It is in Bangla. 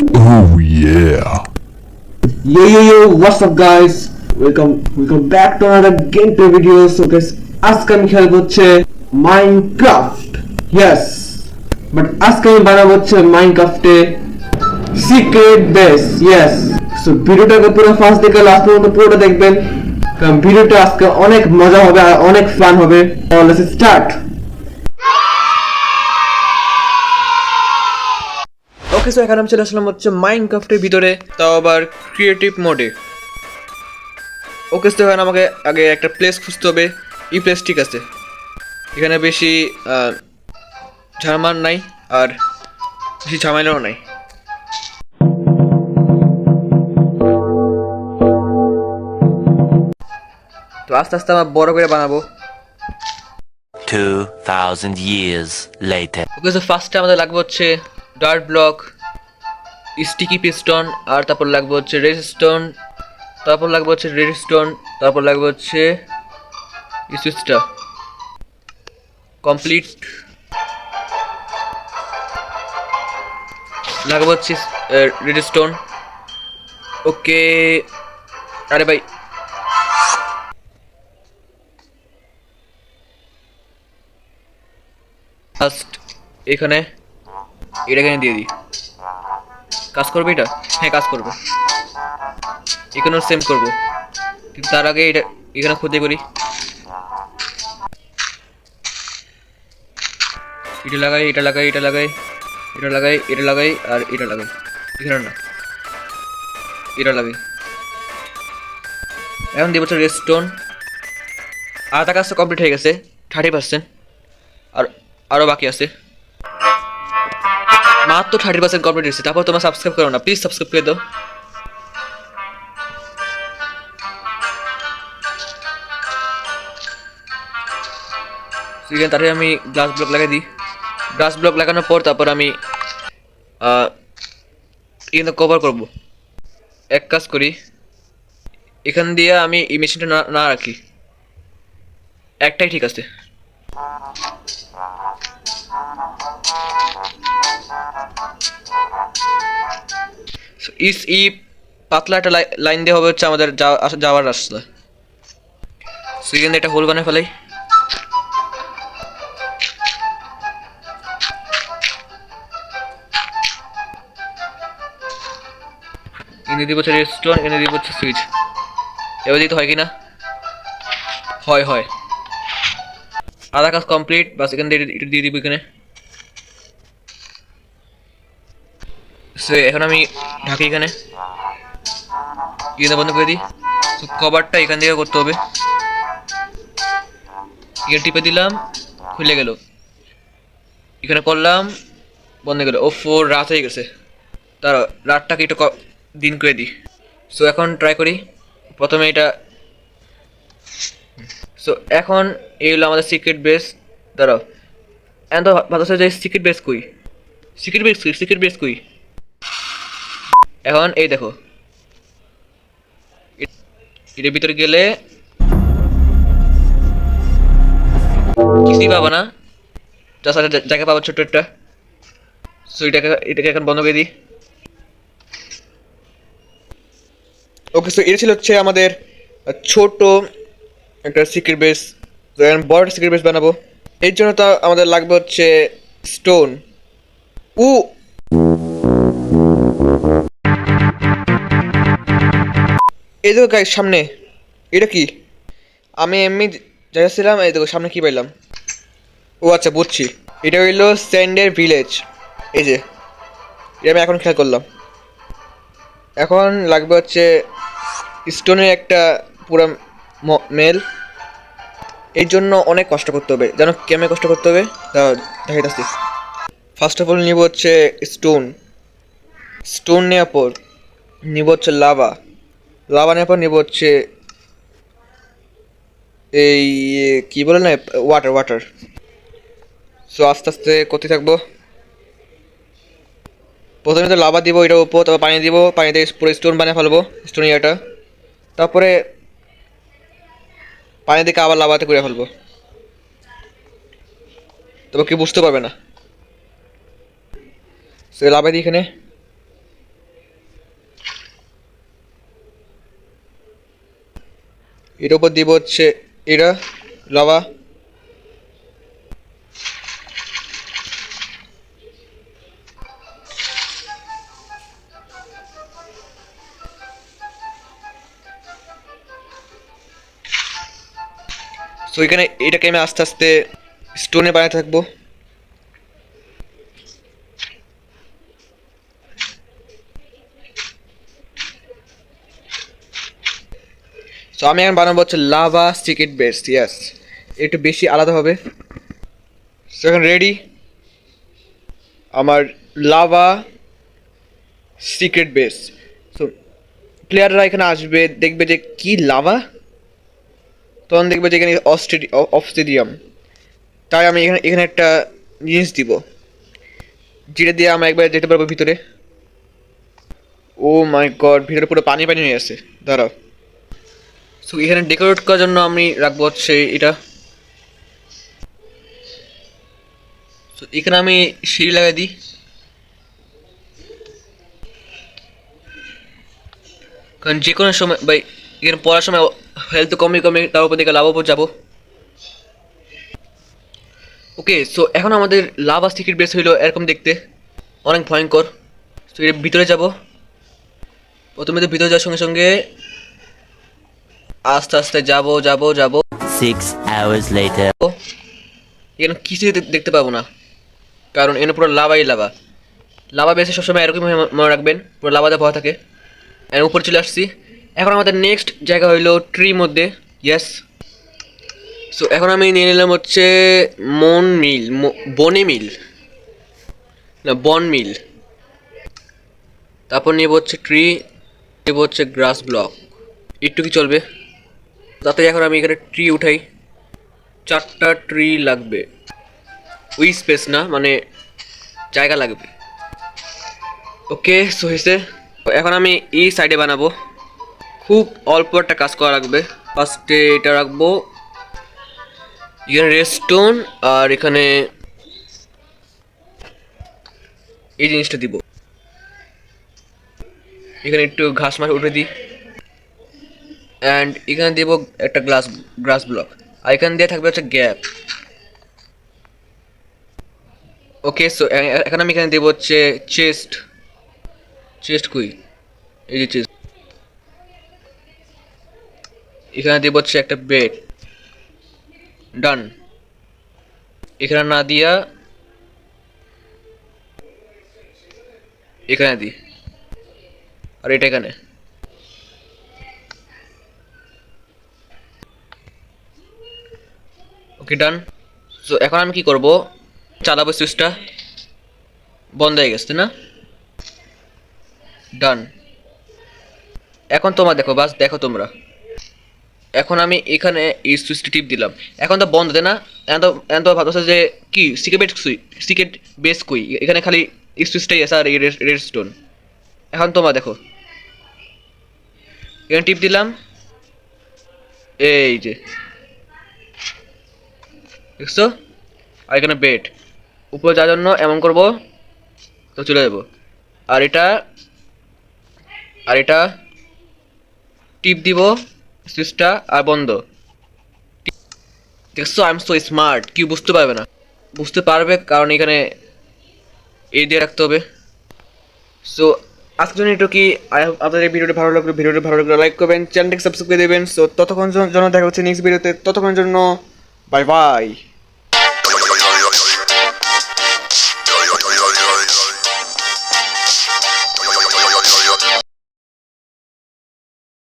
Oh yeah. What's up guys? Welcome back to another gameplay video. So guys, আজকে আমি খেলবো হচ্ছে মাইনক্রাফট। Yes, but আজকে আমি বানাবো হচ্ছে মাইনক্রাফটে সিক্রেট বেস। Yes, so ভিডিওটাকে পুরো ফার্স্ট থেকে লাস্ট পর্যন্ত পুরোটা দেখবেন, কারণ ভিডিওটা আজকে অনেক মজা হবে আর অনেক ফান হবে। Let's start. ওকে, সো এখানে আমি চলে আসলাম হচ্ছে মাইনক্রাফটের ভিতরে, তাও আবার ক্রিয়েটিভ মোডে। ওকে, তো এখানে আমাকে আগে একটা প্লেস খুঁজতে হবে। এই প্লেস ঠিক আছে, এখানে বেশি ঝামেলা নাই আর বেশি ঝামেলাও নাই। তো আস্তে আস্তে আমার বড় করে বানাবো। 2000 years later. ওকে, সো ফার্স্টে আমাদের লাগবে হচ্ছে ডার্ট ব্লক, স্টিকি পিস্টন, আর তারপর লাগবে হচ্ছে রেডস্টোন, তারপর লাগবে হচ্ছে রেডস্টোন, তারপর লাগবে হচ্ছে সুইচটা কমপ্লিট, লাগবে হচ্ছে রেডস্টোন। ওকে, আরে ভাই ফার্স্ট এখানে এটাকে দিয়ে দিই। কাজ করবে এটা? হ্যাঁ, কাজ করবে। এখানেও সেম করবো, কিন্তু তার আগে এটা এখানে খুঁজে করি। এটা লাগাই, এটা লাগাই, এটা লাগাই, এটা লাগাই, এটা লাগাই, আর এটা লাগাই। এখানে না, এটা লাগাই। এখন দিয়ে বলছে রেডস্টোন। আধা কাজটা কমপ্লিট হয়ে গেছে, 30%, আর আরও বাকি আছে। মাত্র 30% কমপ্লিট হয়েছে। তারপর তোমরা সাবস্ক্রাইব করো না, প্লিজ সাবস্ক্রাইব করে দাও। তারপরে আমি গ্লাস ব্লক লাগাই দিই। গ্লাস ব্লক লাগানোর পর তারপর আমি এখানে কভার করব। এক কাজ করি, এখান দিয়ে আমি এই মেশিনটা না রাখি, একটাই ঠিক আছে। ই পাতলা একটা লাইন দিয়ে হবে হচ্ছে আমাদের যাওয়ার রাস্তা। সো এখানে একটা হোল বানিয়ে ফেলাই। এনে দিব হচ্ছে রেডস্টোন, এনে দিব হচ্ছে সুইচ। এবার দিতে হয় কিনা? হয় হয়, আধা কাজ কমপ্লিট। বাস এখান থেকে এটা দিয়ে দিব এখানে। সো এখন আমি ঢাকি এখানে বন্ধ করে দিই। তো কভারটা এখান থেকে করতে হবে। এখানে টিপে দিলাম, খুলে গেল। এখানে করলাম, বন্ধ গেল। ও ফোর রাত হয়ে গেছে, তার রাতটাকে একটু দিন করে দিই। সো এখন ট্রাই করি। প্রথমে এটা, সো এখন এই হলো আমাদের সিক্রেট বেস। দাঁড়াও, এখন তো ভাবতেছে যে সিক্রেট বেস কই, সিক্রেট বেস কই, সিক্রেট বেস কই। এখন এই দেখো, এটার ভিতরে গেলে কিছুই পাবো না, তাছাড়া জায়গা পাবো ছোট্ট একটা। সো এটাকে এখন বন্ধ করে দিই। ওকে, সো এটা ছিল হচ্ছে আমাদের ছোট একটা সিক্রেট বেস। বড় সিক্রেট বেস বানাবো, এর জন্য তো আমাদের লাগবে হচ্ছে স্টোন। এই দেখো গাইস, সামনে এটা কি? আমি এমনি যাচ্ছিলাম, এই দেখো সামনে কি পাইলাম। ও আচ্ছা, বুঝছি, এটা হইলো স্যান্ডের ভিলেজ। এই যে এটা আমি এখন খেয়াল করলাম। এখন লাগবে হচ্ছে স্টোনের একটা পুরো মেল। এর জন্য অনেক কষ্ট করতে হবে, জানো কেমন কষ্ট করতে হবে? দেখাইতেছি। ফার্স্ট অফ অল নিব হচ্ছে স্টোন। স্টোন নেওয়ার পর নিব হচ্ছে লাভা। লাভা নেওয়ার পর নিব হচ্ছে এই কি বলে না, ওয়াটার। সো আস্তে আস্তে করতে থাকবো। প্রথমে তো লাভা দিব এটার উপর, তারপর পানি দিব, পানি দিয়ে পুরো স্টোন বানিয়ে ফেলবো, স্টোন ইয়াটা। তারপরে পানি দিকে আবার লাভাতে করে ফেলবো, তবে কি বুঝতে পারবে না। সে লাভা দিই এখানে। এর উপর দিব হচ্ছে এটা লাভা। সো এখানে এটাকে আমি আস্তে আস্তে স্টোনে বানাতে থাকবো। সো আমি এখন বানাবো হচ্ছে লাভা সিক্রেট বেস। ইয়াস, একটু বেশি আলাদা হবে। সো এখন রেডি আমার লাভা সিক্রেট বেস। সো প্লেয়াররা এখানে আসবে, দেখবে যে কি লাভা, তখন দেখবে যে এখানে অবসিডিয়াম। তাই আমি এখানে একটা জিনিস দিব, যেটা দিয়ে আমরা একবার যেতে পারবো ভিতরে। ও মাই গড, ভিতরে পুরো পানি পানি হয়ে আছে। দাঁড়াও। সো এখানে ডেকোরেট করার জন্য আমি রাখবো হচ্ছে এটা। সো এখানে আমি সিঁড়ি লাগাই দিই, কারণ যে কোনো সময় ভাই এখানে পড়ার সময় হেলথ কমে কমে তার উপর থেকে লাভা উপর যাবো। ওকে, সো এখন আমাদের লাভা সিক্রেট বেস হইলো এরকম দেখতে, অনেক ভয়ঙ্কর। সো এর ভিতরে যাব। প্রথমে তো ভিতরে যাওয়ার সঙ্গে সঙ্গে আস্তে আস্তে যাবো যাবো যাবো। 6 hours later. এখানে কিছুই দেখতে পাবো না, কারণ এখানে পুরো লাভাই লাভা। লাভা বেসে সবসময় এরকমই মনে রাখবেন, পুরো লাভাতে ভয় থাকে। এর উপরে চলে আসছি। এখন আমাদের নেক্সট জায়গা হইলো ট্রির মধ্যে। ইয়েস। সো এখন আমি নিয়ে নিলাম হচ্ছে বনে মিল, না বন মিল। তারপর নেব হচ্ছে ট্রি, নেব হচ্ছে গ্রাস ব্লক। একটু কি চলবে তাতে। এখন আমি এখানে ট্রি উঠাই, 4টা ট্রি লাগবে। ওই স্পেস না, মানে জায়গা লাগবে। ওকে, সো হয়েছে। এখন আমি এই সাইডে বানাবো, খুব অল্প একটা কাজ করা লাগবে। ফার্স্টে এটা রাখবো, এখানে রেডস্টোন, আর এখানে এই জিনিসটা দিব। এখানে একটু ঘাস মাছ উঠে দিই, অ্যান্ড এখানে দেবো একটা গ্রাস ব্লক, আর এখানে দিয়ে থাকবে হচ্ছে গ্যাপ। ওকে, সো এখন আমি এখানে দেবো হচ্ছে চেস্ট কই, এই যে চেস্ট। এখানে দেবো হচ্ছে একটা বেড। ডান। এখানে না দিয়া এখানে দিই, আর এটা এখানে। ওকে, ডান। সো এখন আমি কি করব, চালাবো সুইচটা। বন্ধ হয়ে গেছে না? ডান। এখন তোমরা দেখো, বাস দেখো তোমরা। এখন আমি এখানে এই সুইচটা টিপ দিলাম, এখন তো বন্ধ দেয় না। এখন তো ভাবতেছে যে কি সিক্রেট বেস কই, এখানে খালি এই সুইচটাই আছে আর এই রেডস্টোন। এখন তোমরা দেখো, এখানে টিপ দিলাম, এই যে দেখছো, আর এখানে বেড। উপরে যাওয়ার জন্য এমন করব, তো চলে যাবো। আর এটা টিপ দিব সুইচটা, আর বন্ধ। দেখছো, আই এম সো স্মার্ট। কি বুঝতে পারবে না? বুঝতে পারবে, কারণ এখানে এই দিয়ে রাখতে হবে। সো আজকের জন্য একটু কি, আপনাদের এই ভিডিওটি ভালো লাগলে লাইক করবেন, চ্যানেলটিকে সাবস্ক্রাইব করে দেবেন। সো ততক্ষণ জন্য দেখা হচ্ছে নেক্সট ভিডিওতে। ততক্ষণের জন্য বাই বাই।